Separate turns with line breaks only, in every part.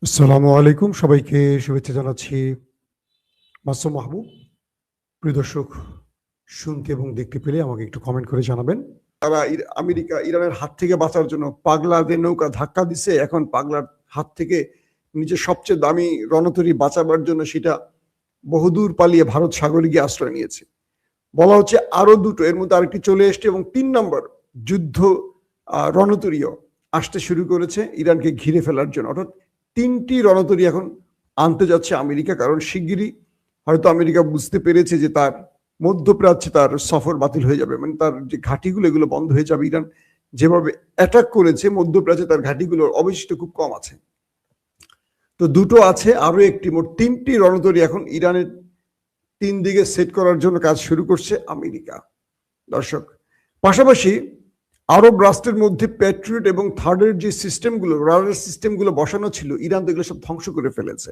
আসসালামু আলাইকুম, সবাইকে শুভেচ্ছা জানাচ্ছি। মাসুম মাহবুব। প্রিয় দর্শক, শুনতে এবং দেখতে পেলে আমাকে একটু কমেন্ট করে জানাবেন। তারা আমেরিকা ইরানের হাত থেকে বাঁচার জন্য পাগলাদের নৌকা ধাক্কা দিচ্ছে। এখন পাগলার হাত থেকে নিজের সবচেয়ে দামি রণতরী বাঁচাবার জন্য সেটা বহুদূর পালিয়ে ভারত সাগরে গিয়ে আশ্রয় নিয়েছে। বলা হচ্ছে আরো দুটো, এর মধ্যে আরেকটি চলে এসছে এবং ৩ নম্বর যুদ্ধ রণতরীও আসতে শুরু করেছে ইরানকে ঘিরে ফেলার জন্য। অর্থাৎ ৩টি রণতরী এখন আনতে যাচ্ছে আমেরিকা, কারণ শিগগিরই হয়তো আমেরিকা বুঝতে পেরেছে যে তার মধ্যপ্রাচ্যে তার সফর বাতিল হয়ে যাবে, মানে তার যে ঘাঁটিগুলো এগুলো বন্ধ হয়ে যাবে। ইরান যেভাবে অ্যাটাক করেছে মধ্যপ্রাচ্যে, তার ঘাঁটিগুলোর অবশিষ্ট খুব কম আছে। তো দুটো আছে, আরো একটি, মোট ৩টি রণতরী এখন ইরানের ৩ দিকে সেট করার জন্য কাজ শুরু করছে আমেরিকা। দর্শক, পাশাপাশি আরব রাষ্ট্রের মধ্যে প্যাট্রিয়ট এবং থার্ডের যে সিস্টেমগুলো, রাডার সিস্টেমগুলো বসানো ছিল, ইরান তো এগুলো সব ধ্বংস করে ফেলেছে।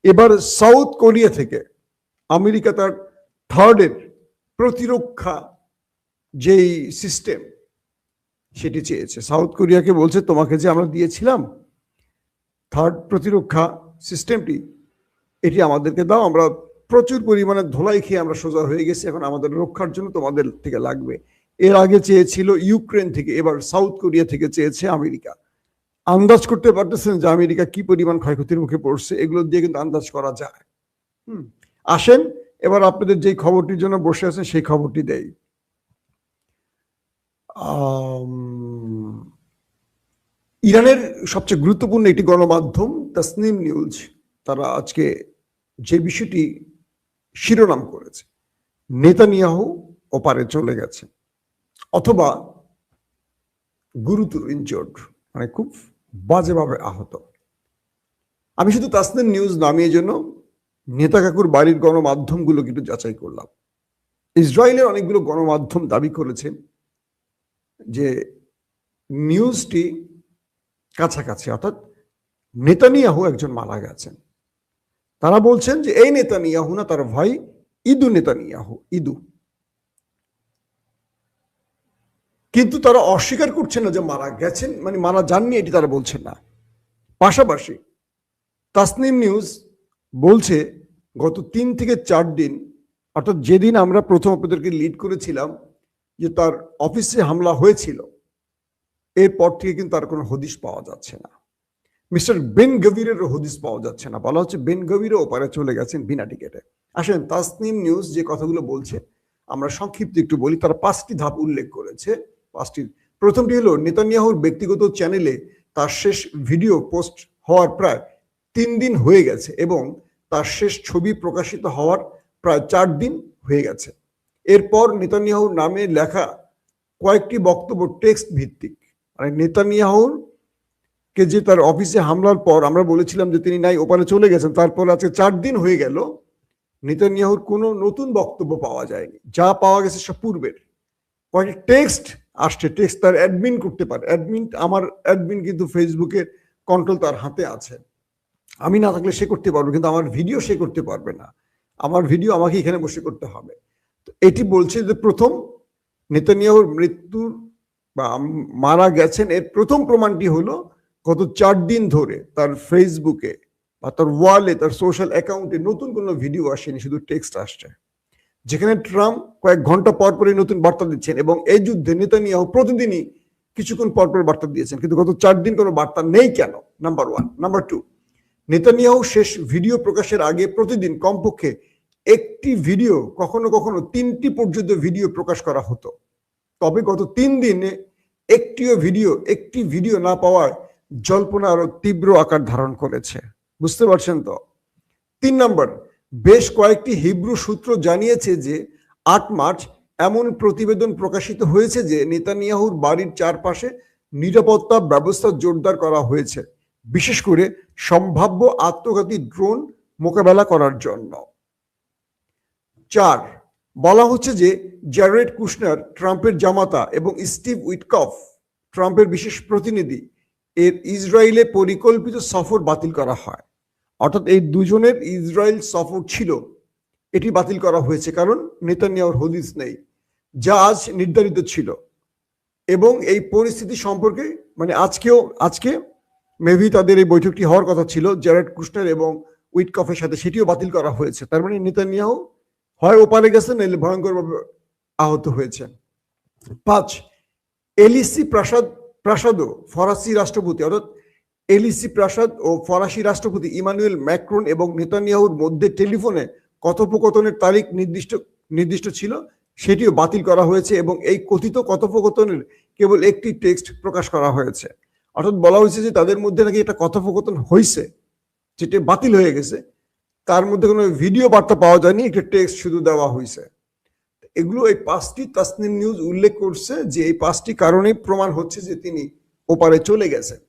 এবার সাউথ কোরিয়া থেকে আমেরিকা তার থার্ডের প্রতিরক্ষা যেই সিস্টেম সেটি চেয়েছে। সাউথ কোরিয়াকে বলছে, তোমাকে যে আমরা দিয়েছিলাম থার্ড প্রতিরক্ষা সিস্টেমটি, এটি আমাদেরকে দাও, আমরা প্রচুর পরিমাণে ধোলাই খেয়ে আমরা সোজা হয়ে গেছি, এখন আমাদের রক্ষার জন্য তোমাদের থেকে লাগবে। এর আগে চেয়েছিল ইউক্রেন থেকে, এবার সাউথ কোরিয়া থেকে চেয়েছে আমেরিকা। আন্দাজ করতে পারতেছেন যে আমেরিকা কি পরিমাণ ক্ষয়ক্ষতির মুখে পড়ছে, এগুলো দিয়ে কিন্তু আন্দাজ করা যায়। আসেন এবার আপনাদের যে খবরটির জন্য বসে আছেন সেই খবরটি দেই। ইরানের সবচেয়ে গুরুত্বপূর্ণ একটি গণমাধ্যম তাসনিম নিউজ, তারা আজকে যে বিষয়টি শিরোনাম করেছে, নেতানিয়াহু ওপারে চলে গেছে অথবা গুরুতর ইনজোর্ড, মানে খুব বাজেভাবে আহত। আমি শুধু তাসনিম নিউজ নামিয়ে জন্য নেতা কাকুর বাড়ির গণমাধ্যমগুলো কিন্তু যাচাই করলাম। ইসরায়েলের অনেকগুলো গণমাধ্যম দাবি করেছে যে নিউজটি কাছাকাছি, অর্থাৎ নেতানিয়াহু একজন মারা গেছেন। তারা বলছেন যে এই নেতানিয়াহু না, তার ভাই ইদু নেতানিয়াহু, ইদু। কিন্তু তারা অস্বীকার করছে না যে মারা গেছেন, মানে মারা যাননি এটি তারা বলছেন না। পাশাপাশি তাসনিম নিউজ বলছে গত ৩ থেকে ৪ দিন, অর্থাৎ যেদিন আমরা প্রথম আপনাদেরকে লিড করেছিলাম যে তার অফিসে হামলা হয়েছিল, এরপর থেকে কিন্তু তার কোনো হদিশ পাওয়া যাচ্ছে না। মিস্টার বেন গভীরের হদিশ পাওয়া যাচ্ছে না। বলা হচ্ছে বেন গভীরও ওপারে চলে গেছেন বিনা টিকেটে। আসেন, তাসনিম নিউজ যে কথাগুলো বলছে আমরা সংক্ষিপ্ত একটু বলি। তারা 5টি ধাপ উল্লেখ করেছে। প্রথমটি হলো, নেতানিয়াহুর ব্যক্তিগত চ্যানেলে তার শেষ ভিডিও পোস্ট হওয়ার প্রায় 3 দিন হয়ে গেছে এবং তার শেষ ছবি প্রকাশিত হওয়ার প্রায় 4 দিন হয়ে গেছে। এরপর নেতানিয়াহুর নামে লেখা কয়েকটি বক্তব্য টেক্সট ভিত্তিক, মানে নেতানিয়াহুর কে যে তার অফিসে হামলার পর আমরা বলেছিলাম যে তিনি নাই ওপারে চলে গেছেন, তারপর আজকে 4 দিন হয়ে গেল, নেতানিয়াহুর কোনো নতুন বক্তব্য পাওয়া যায়নি। যা পাওয়া গেছে সব পূর্বের। কয়েকটি টেক্সট আসছে, টেক্সট তার অ্যাডমিন করতে পারে। আমার অ্যাডমিন কিন্তু ফেসবুকের কন্ট্রোল তার হাতে আছে। আমি না থাকলে সে করতে পারবে, কিন্তু আমার ভিডিও সে করতে পারবে না। আমার ভিডিও আমাকে এখানে বসে করতে হবে। তো এটি বলছে যে প্রথম নেতানিয়াহুর মৃত্যুর বা মারা গেছেন এর প্রথম প্রমাণটি হলো গত 4 দিন ধরে তার ফেসবুকে বা তার ওয়ালে, তার সোশ্যাল অ্যাকাউন্টে নতুন কোনো ভিডিও আসেনি, শুধু টেক্সট আসছে। যেখানে ট্রাম্প কয়েক ঘন্টা পর পরই নতুন বার্তা দিচ্ছেন এবং এই যুদ্ধে নেতানিয়াহু প্রতিদিনই কিছুক্ষণ পর পর বার্তা দিয়েছেন, কিন্তু গত 4 দিন কোনো বার্তা নেই কেন? নাম্বার 1। নাম্বার 2, নেতানিয়াহু শেষ ভিডিও প্রকাশের আগে প্রতিদিন কমপক্ষে একটি ভিডিও, কখনো কখনো 3টি পর্যন্ত ভিডিও প্রকাশ করা হতো। তবে গত 3 দিনে একটি ভিডিও না পাওয়ায় জল্পনা আরো তীব্র আকার ধারণ করেছে। বুঝতে পারছেন তো? 3 নম্বর, বেশ কয়েকটি হিব্রু সূত্র জানিয়েছে যে 8 মার্চ এমন প্রতিবেদন প্রকাশিত হয়েছে যে নেতানিয়াহুর বাড়ির চারপাশে নিরাপত্তা ব্যবস্থা জোরদার করা হয়েছে, বিশেষ করে সম্ভাব্য আত্মঘাতী ড্রোন মোকাবেলা করার জন্য। 4, বলা হচ্ছে যে জ্যারেড কুশনার, ট্রাম্পের জামাতা, এবং স্টিভ উইটকফ, ট্রাম্পের বিশেষ প্রতিনিধি, এর ইসরায়েলে পরিকল্পিত সফর বাতিল করা হয়। অর্থাৎ এই দুজনের ইসরায়েল সফর ছিল, এটি বাতিল করা হয়েছে কারণ নেতানিয়াহুর হদিস নেই, যা আজ নির্ধারিত ছিল। এবং এই পরিস্থিতি সম্পর্কে, মানে আজকে মেবি তাদের এই বৈঠকটি হওয়ার কথা ছিল জ্যারেড কুশনার এবং উইটকফের সাথে, সেটিও বাতিল করা হয়েছে। তার মানে নেতানিয়াহু হয় ওপারে গেছেন নাহলে ভয়ঙ্করভাবে আহত হয়েছেন। 5, এলিসি প্রাসাদও ফরাসি রাষ্ট্রপতি, অর্থাৎ এলিসি প্রাসাদ ও ফরাসি রাষ্ট্রপতি ইমানুয়েল ম্যাক্রন এবং নেতানিয়াহুর মধ্যে টেলিফোনে কথোপকথনের তারিখ নির্দিষ্ট ছিল, সেটিও বাতিল করা হয়েছে এবং এই কথিত কথোপকথনের কেবল একটি টেক্সট প্রকাশ করা হয়েছে। অর্থাৎ বলা হয়েছে যে তাদের মধ্যে নাকি একটা কথোপকথন হয়েছে, যেটা বাতিল হয়ে গেছে, তার মধ্যে কোনো ভিডিও বার্তা পাওয়া যায়নি, একটা টেক্সট শুধু দেওয়া হয়েছে। এগুলো এই 5টি তাসনিম নিউজ উল্লেখ করছে যে এই 5টি কারণে প্রমাণ হচ্ছে যে তিনি ওপারে চলে গেছেন।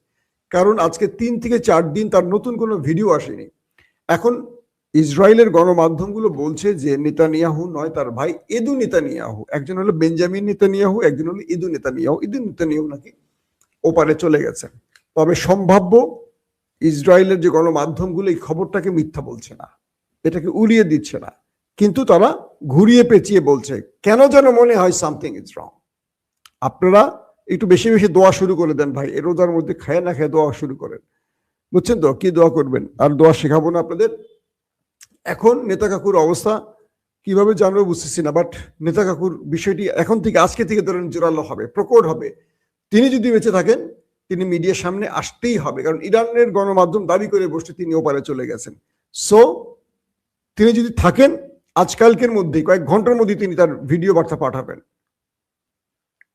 কারণ আজকে 3 থেকে 4 দিন তার নতুন কোনো ভিডিও আসেনি। এখন ইসরায়েলের গণমাধ্যমগুলো বলছে যে নেতানিয়াহু নয়, তার ভাই এদু নেতানিয়াহু, একজন হলো বেঞ্জামিন নেতানিয়াহু, একজন হলো এদু নেতানিয়াহু নাকি ওপারে চলে গেছেন। তবে সম্ভাব্য ইসরায়েলের যে গণমাধ্যমগুলো এই খবরটাকে মিথ্যা বলছে না, এটাকে উড়িয়ে দিচ্ছে না, কিন্তু তারা ঘুরিয়ে পেঁচিয়ে বলছে, কেন যেন মনে হয় সামথিং ইজ রং। আপনারা একটু বেশি বেশি দোয়া শুরু করে দেন ভাই, এ রোজার মধ্যে খায় না খায় দোয়া শুরু করেন, বুঝছেন তো? কি দোয়া করবেন? আর দোয়া শেখাবো না আপনাদের। এখন নেতা কাকুর অবস্থা কিভাবে জানবো বুঝতেছি না, বাট নেতা কাকুর বিষয়টি এখন থেকে, আজকে থেকে ধরেন জোরালো হবে, প্রকট হবে। তিনি যদি বেঁচে থাকেন তিনি মিডিয়ার সামনে আসতেই হবে, কারণ ইরানের গণমাধ্যম দাবি করে বসছে তিনি ওপারে চলে গেছেন। সো তিনি যদি থাকেন আজকালকের মধ্যেই, কয়েক ঘন্টার মধ্যে তিনি তার ভিডিও বার্তা পাঠাবেন।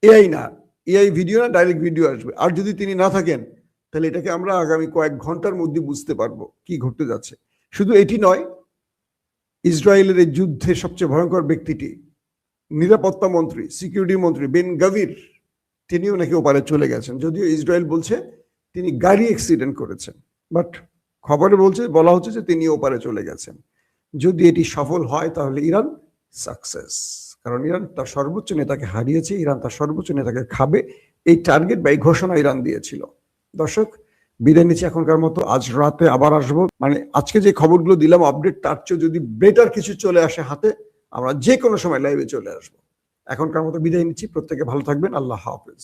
এআই না, এআই ভিডিও না, ডাইরেক্ট ভিডিও আসবে। আর যদি তিনি না থাকেন তাহলে এটাকে আমরা আগামী কয়েক ঘন্টার মধ্যে বুঝতে পারবো কি ঘটতে যাচ্ছে। শুধু এটি নয়, ইসরায়েলের এই যুদ্ধের সবচেয়ে ভয়ঙ্কর ব্যক্তিটি, নিরাপত্তা মন্ত্রী, সিকিউরিটি মন্ত্রী বেন গাভির, তিনিও নাকি ওপারে চলে গেছেন। যদিও ইসরায়েল বলছে তিনি গাড়ি অ্যাক্সিডেন্ট করেছেন, বাট খবরে বলা হচ্ছে যে তিনি ওপারে চলে গেছেন। যদি এটি সফল হয় তাহলে ইরান সাকসেস, কারণ ইরান তার সর্বোচ্চ নেতাকে হারিয়েছে, ইরান তার সর্বোচ্চ নেতাকে খাবে, এই টার্গেট বা এই ঘোষণা ইরান দিয়েছিল। দর্শক, বিদায় নিচ্ছি এখনকার মতো। আজ রাতে আবার আসবো, মানে আজকে যে খবরগুলো দিলাম আপডেট, তার চেয়ে যদি বেটার কিছু চলে আসে হাতে, আমরা যে কোনো সময় লাইভে চলে আসবো। এখনকার মতো বিদায় নিচ্ছি, প্রত্যেকে ভালো থাকবেন, আল্লাহ হাফেজ।